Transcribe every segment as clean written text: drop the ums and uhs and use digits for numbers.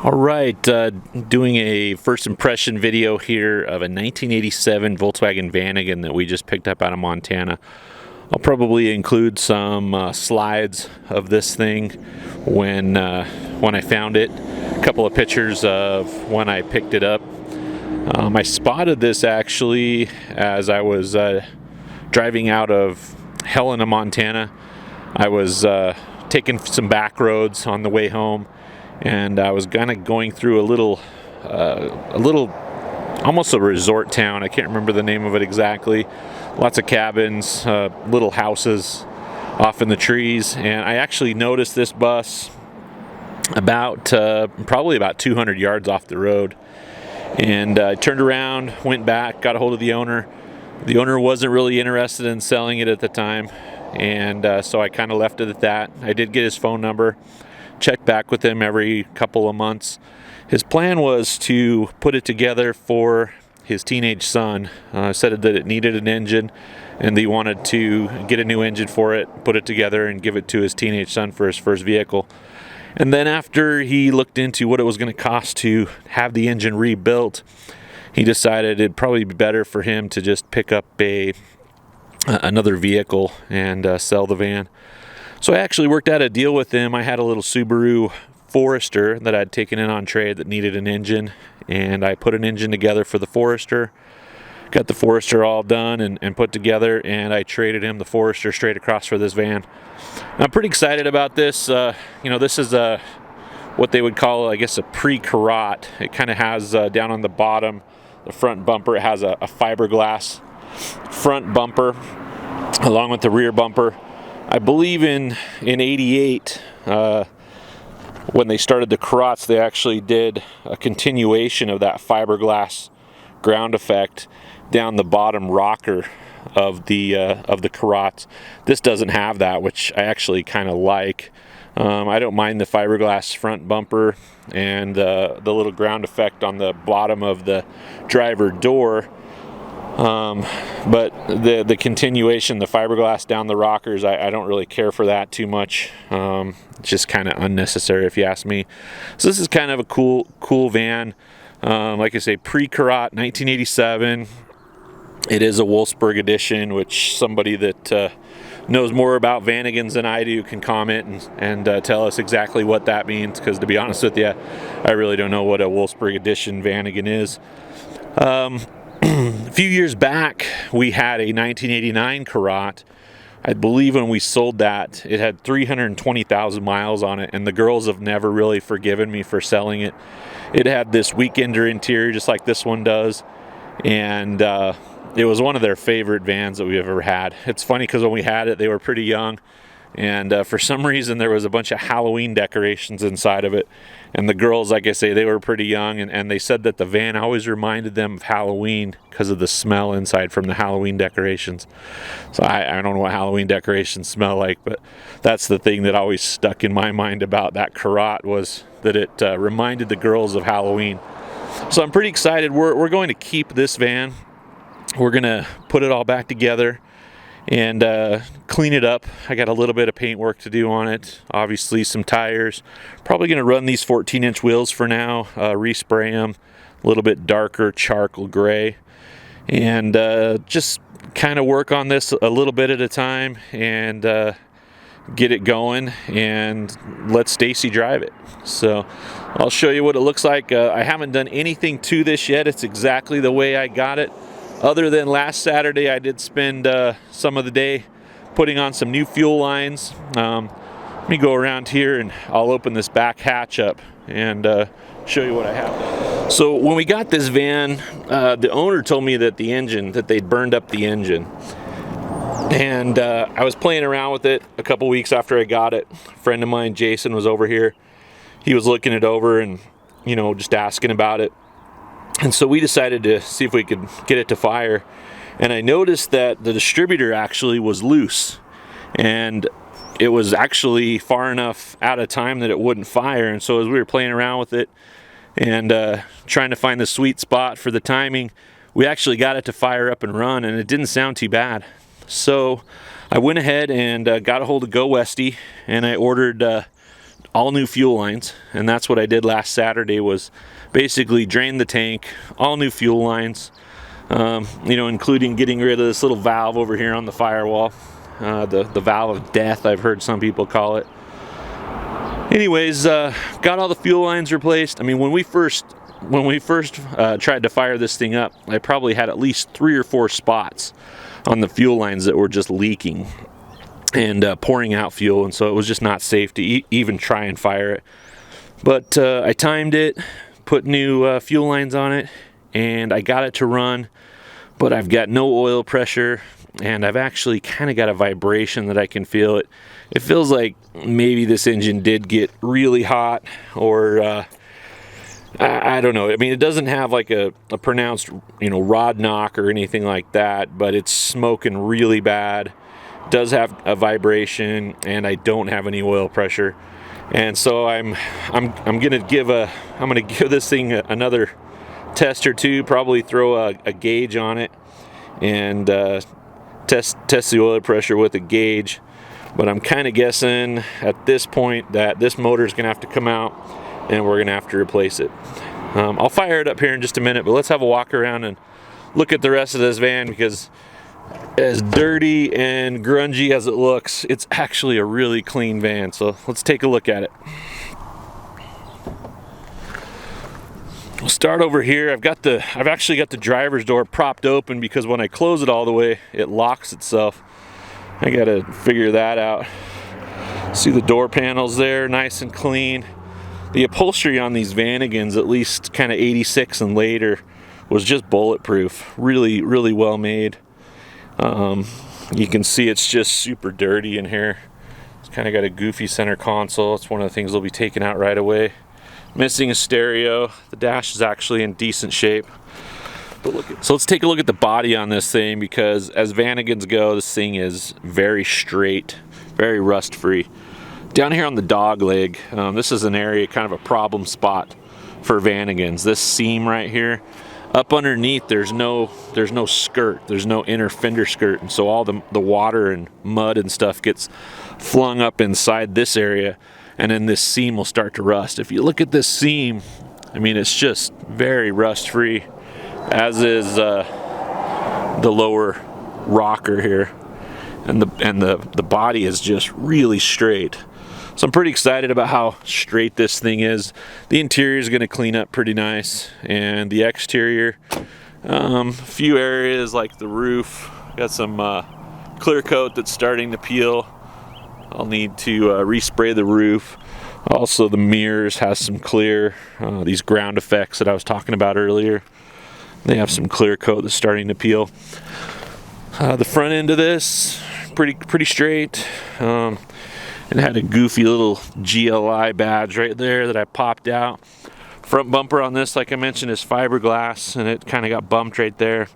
All right, doing a first impression video here of a 1987 Volkswagen Vanagon that we just picked up out of Montana. I'll probably include some slides of this thing when I found it. A couple of pictures of when I picked it up. I spotted this actually as I was driving out of Helena, Montana. I was taking some back roads on the way home, and I was kind of going through a little, almost a resort town. I can't remember the name of it exactly. Lots of cabins, little houses off in the trees, and I actually noticed this bus about probably about 200 yards off the road. And I turned around, went back, got a hold of the owner. The owner wasn't really interested in selling it at the time, and so I kind of left it at that. I did get his phone number. Check back with him every couple of months. His plan was to put it together for his teenage son. Said that it needed an engine, and he wanted to get a new engine for it, put it together, and give it to his teenage son for his first vehicle. And then after he looked into what it was going to cost to have the engine rebuilt, he decided it'd probably be better for him to just pick up another vehicle and sell the van. So I actually worked out a deal with him. I had a little Subaru Forester that I'd taken in on trade that needed an engine, and I put an engine together for the Forester, got the Forester all done and put together, and I traded him the Forester straight across for this van. And I'm pretty excited about this. This is what they would call, I guess, a pre-carrot. It kind of has down on the bottom, the front bumper, it has a fiberglass front bumper along with the rear bumper. I believe in 88, when they started the carrots, they actually did a continuation of that fiberglass ground effect down the bottom rocker of the carrots. This doesn't have that, which I actually kind of like. I don't mind the fiberglass front bumper and the little ground effect on the bottom of the driver door. But the continuation, the fiberglass down the rockers, I don't really care for that too much. It's just kind of unnecessary if you ask me. So this is kind of a cool van. Like I say, pre-carrot, 1987. It is a Wolfsburg edition, which somebody that knows more about Vanagons than I do can comment and tell us exactly what that means, because to be honest with you, I really don't know what a Wolfsburg edition Vanagon is. A few years back, we had a 1989 Carrot. I believe when we sold that, it had 320,000 miles on it, and the girls have never really forgiven me for selling it. It had this weekender interior just like this one does, and it was one of their favorite vans that we've ever had. It's funny because when we had it, they were pretty young, and for some reason there was a bunch of Halloween decorations inside of it, and the girls, like I say, they were pretty young, and they said that the van always reminded them of Halloween because of the smell inside from the Halloween decorations. So I don't know what Halloween decorations smell like, but that's the thing that always stuck in my mind about that Carrot, was that it reminded the girls of Halloween. So I'm pretty excited. We're going to keep this van. We're going to put it all back together and clean it up. I got a little bit of paint work to do on it. Obviously some tires. Probably going to run these 14-inch wheels for now, respray them a little bit darker charcoal gray, and just kind of work on this a little bit at a time and get it going and let Stacy drive it. So I'll show you what it looks like. I haven't done anything to this yet. It's exactly the way I got it. Other than last Saturday, I did spend some of the day putting on some new fuel lines. Let me go around here and I'll open this back hatch up and show you what I have. So when we got this van, the owner told me that they'd burned up the engine. And I was playing around with it a couple weeks after I got it. A friend of mine, Jason, was over here. He was looking it over and, just asking about it. And so we decided to see if we could get it to fire. And I noticed that the distributor actually was loose. And it was actually far enough out of time that it wouldn't fire. And so as we were playing around with it and trying to find the sweet spot for the timing, we actually got it to fire up and run, and it didn't sound too bad. So I went ahead and got a hold of Go Westy, and I ordered all new fuel lines, and that's what I did last Saturday, was basically drain the tank, all new fuel lines, you know, including getting rid of this little valve over here on the firewall, the valve of death, I've heard some people call it. Anyways, got all the fuel lines replaced. I mean, when we first tried to fire this thing up, I probably had at least 3 or 4 spots on the fuel lines that were just leaking and pouring out fuel, and so it was just not safe to even try and fire it. But I timed it, put new fuel lines on it, and I got it to run, but I've got no oil pressure, and I've actually kind of got a vibration that I can feel. It feels like maybe this engine did get really hot, or I don't know. I mean, it doesn't have like a pronounced, you know, rod knock or anything like that, but it's smoking really bad. It does have a vibration, and I don't have any oil pressure. And so I'm gonna give this thing another test or two. Probably throw a gauge on it and test the oil pressure with a gauge. But I'm kind of guessing at this point that this motor is gonna have to come out, and we're gonna have to replace it. I'll fire it up here in just a minute, but let's have a walk around and look at the rest of this van, because as dirty and grungy as it looks, it's actually a really clean van. So let's take a look at it. We'll start over here. I've actually got the driver's door propped open, because when I close it all the way, it locks itself. I gotta figure that out. See the door panels there, nice and clean. The upholstery on these Vanagons, at least kind of 86 and later, was just bulletproof. Really, really well made. You can see it's just super dirty in here. It's kind of got a goofy center console. It's one of the things they'll be taking out right away. Missing a stereo. The dash is actually in decent shape. But so let's take a look at the body on this thing, because as Vanagons go, this thing is very straight, very rust free. Down here on the dog leg, this is an area, kind of a problem spot for Vanagons. This seam right here, up underneath, there's no skirt, there's no inner fender skirt, and so all the water and mud and stuff gets flung up inside this area, and then this seam will start to rust. If you look at this seam, I mean, it's just very rust free, as is the lower rocker here, and the body is just really straight. So I'm pretty excited about how straight this thing is. The interior is going to clean up pretty nice, and the exterior, a few areas like the roof, got some clear coat that's starting to peel. I'll need to respray the roof. Also, the mirrors has some clear, these ground effects that I was talking about earlier. They have some clear coat that's starting to peel. The front end of this, pretty straight. It had a goofy little GLI badge right there that I popped out. Front bumper on this, like I mentioned, is fiberglass, and it kind of got bumped right there.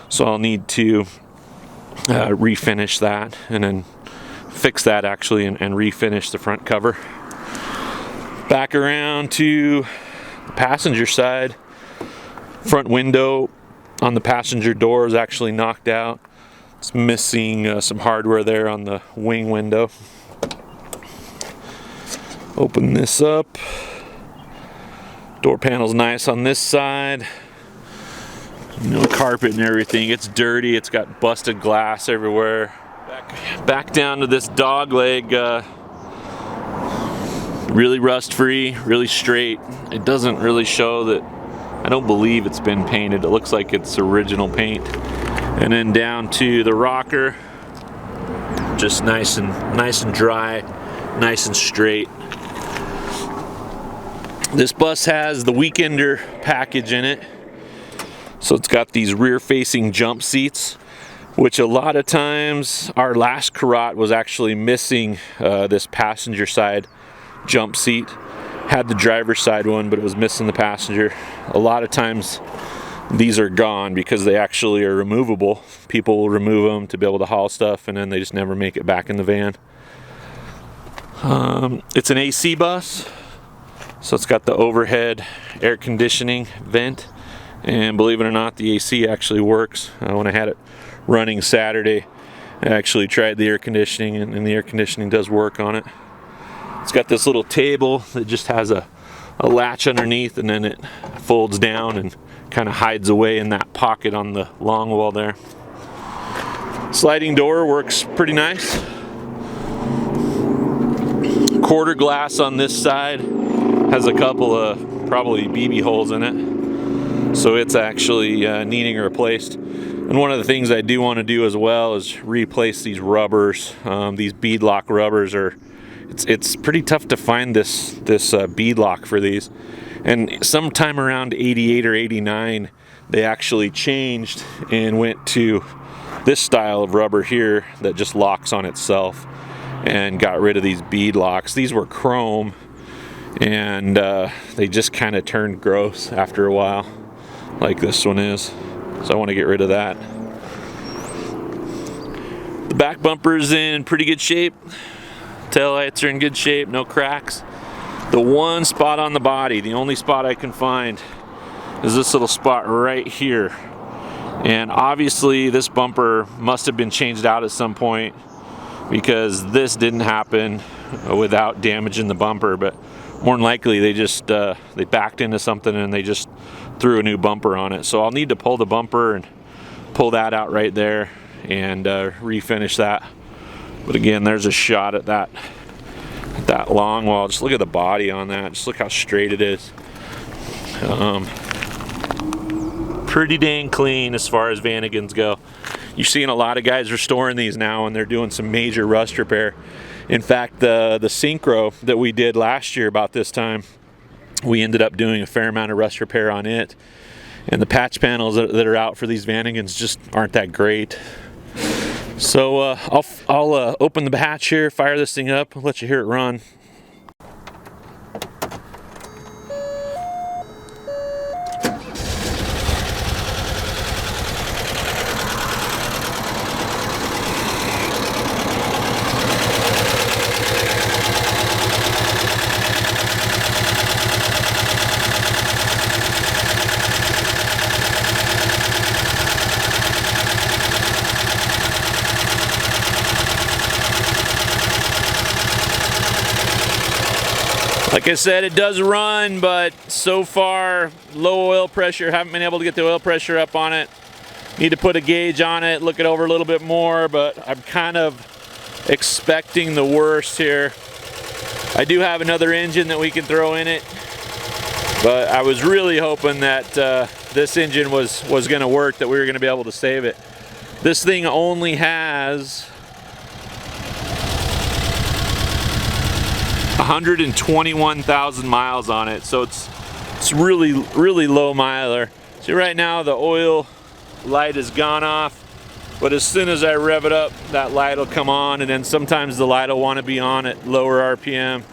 So I'll need to refinish that, and then fix that actually, and refinish the front cover. Back around to the passenger side. Front window on the passenger door is actually knocked out. It's missing some hardware there on the wing window. Open this up. Door panel's nice on this side. No carpet and everything. It's dirty. It's got busted glass everywhere. Back down to this dog leg. Really rust free, really straight. It doesn't really show that. I don't believe it's been painted. It looks like it's original paint. And then down to the rocker. Just nice and dry, nice and straight. This bus has the Weekender package in it. So it's got these rear-facing jump seats, which a lot of times, our last Karat was actually missing this passenger side jump seat. Had the driver's side one, but it was missing the passenger. A lot of times these are gone because they actually are removable. People will remove them to be able to haul stuff, and then they just never make it back in the van. It's an AC bus. So it's got the overhead air conditioning vent, and believe it or not, the AC actually works. When I had it running Saturday, I actually tried the air conditioning, and the air conditioning does work on it. It's got this little table that just has a latch underneath, and then it folds down and kind of hides away in that pocket on the long wall there. Sliding door works pretty nice. Quarter glass on this side, has a couple of probably BB holes in it, so it's actually needing replaced. And one of the things I do want to do as well is replace these rubbers. These bead lock rubbers are, it's pretty tough to find this bead lock for these. And sometime around 88 or 89, they actually changed and went to this style of rubber here that just locks on itself, and got rid of these bead locks. These were chrome, and they just kind of turned gross after a while, like this one is. So I want to get rid of that. The back bumper's in pretty good shape. Taillights are in good shape, no cracks. The one spot on the body, the only spot I can find, is this little spot right here. And obviously this bumper must have been changed out at some point, because this didn't happen without damaging the bumper. But more than likely they just they backed into something and they just threw a new bumper on it. So I'll need to pull the bumper and pull that out right there and refinish that. But again, there's a shot at that long wall. Just look at the body on that. Just look how straight it is. Pretty dang clean as far as Vanagons go. You're seeing a lot of guys restoring these now, and they're doing some major rust repair. In fact, the Synchro that we did last year about this time, we ended up doing a fair amount of rust repair on it. And the patch panels that are out for these Vanagons just aren't that great. So I'll open the hatch here, fire this thing up, let you hear it run. Like I said, it does run, but so far, low oil pressure. Haven't been able to get the oil pressure up on it. Need to put a gauge on it, look it over a little bit more, but I'm kind of expecting the worst here. I do have another engine that we can throw in it, but I was really hoping that this engine was going to work, that we were going to be able to save it. This thing only has 121,000 miles on it, so it's really low miler. See, right now the oil light has gone off, but as soon as I rev it up, that light will come on, and then sometimes the light will want to be on at lower RPM,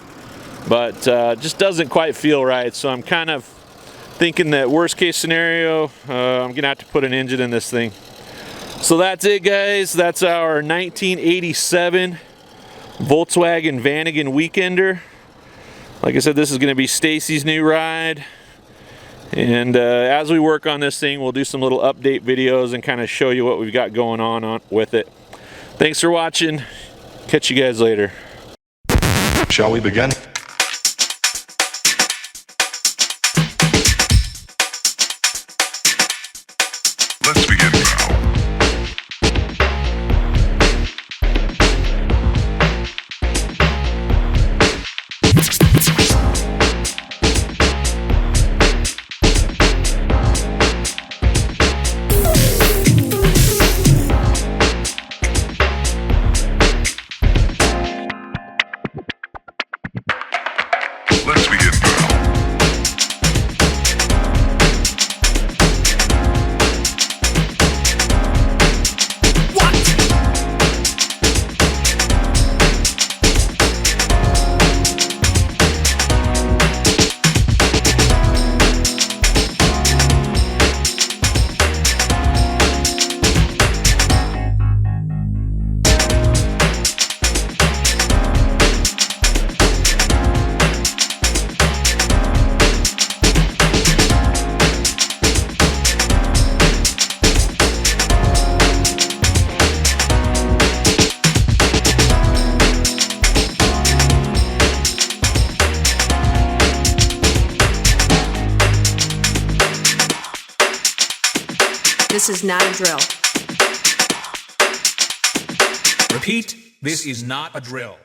but just doesn't quite feel right. So I'm kind of thinking that worst case scenario, I'm gonna have to put an engine in this thing. So that's it, guys. That's our 1987 Volkswagen Vanagon Weekender. Like I said, this is going to be Stacy's new ride, and as we work on this thing, we'll do some little update videos and kind of show you what we've got going on with it. Thanks for watching. Catch you guys later. Shall we begin? Let's begin now. This is not a drill. Repeat, this is not a drill.